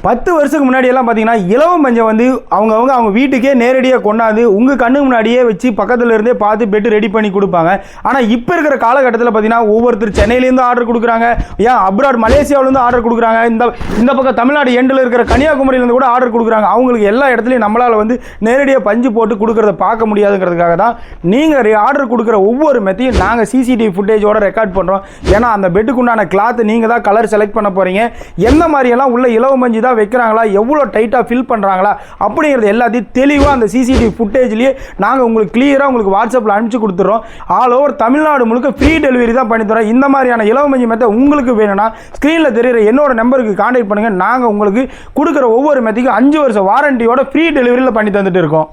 10 வருஷத்துக்கு முன்னாடி எல்லாம் பார்த்தீங்கன்னா இலவம் பஞ்சை வந்து அவங்க வீட்டுக்கே நேரடியாக கொண்டாந்து உங்கள் கண்ணுக்கு முன்னாடியே வச்சு பக்கத்தில் இருந்தே பார்த்து பெட்டு ரெடி பண்ணி கொடுப்பாங்க. ஆனால் இப்போ இருக்கிற காலகட்டத்தில் பார்த்தீங்கன்னா ஒவ்வொருத்தர் சென்னையிலேருந்து ஆர்டர் கொடுக்குறாங்க, ஏன் அப்ராட் மலேசியாவிலேருந்து ஆர்டர் கொடுக்குறாங்க, இந்த பக்கம் தமிழ்நாடு எண்டில் இருக்கிற கன்னியாகுமரியிலேருந்து கூட ஆர்டர் கொடுக்குறாங்க. அவங்களுக்கு எல்லா இடத்துலையும் நம்மளால் வந்து நேரடியாக பஞ்சு போட்டு கொடுக்குறத பார்க்க முடியாதுங்கிறதுக்காக தான் நீங்கள் ஆர்டர் கொடுக்குற ஒவ்வொரு மெத்தையும் நாங்கள் சிசிடிவி ஃபுட்டேஜோட ரெக்கார்ட் பண்ணுறோம். ஏன்னா அந்த பெட்டுக்கு உண்டான கிளாத் நீங்கள் தான் கலர் செலக்ட் பண்ண போகிறீங்க, எந்த மாதிரியெல்லாம் உள்ள இலவம் பஞ்சு தான் வைக்கிறாங்களா, எவ்வளோ டைட்டாக ஃபில் பண்ணுறாங்களா அப்படிங்கிறது எல்லாத்தையும் தெளிவாக அந்த சிசிடிவி ஃபுட்டேஜ்லேயே நாங்கள் உங்களுக்கு கிளியராக உங்களுக்கு வாட்ஸ்அப்பில் அனுப்பிச்சு கொடுத்துறோம். ஆல் ஓவர் தமிழ்நாடு முழுக்க ஃப்ரீ டெலிவரி தான் பண்ணித்தரோம். இந்த மாதிரியான இலவமஞ்சி மெத்தை உங்களுக்கு வேணும்னா ஸ்க்ரீனில் தெரிகிற என்னோட நம்பருக்கு கான்டாக்ட் பண்ணுங்கள். நாங்கள் உங்களுக்கு கொடுக்குற ஒவ்வொரு மெத்தைக்கும் 5 வருஷம் வாரண்டியோட ஃப்ரீ டெலிவரியில் பண்ணி தந்துட்டு இருக்கோம்.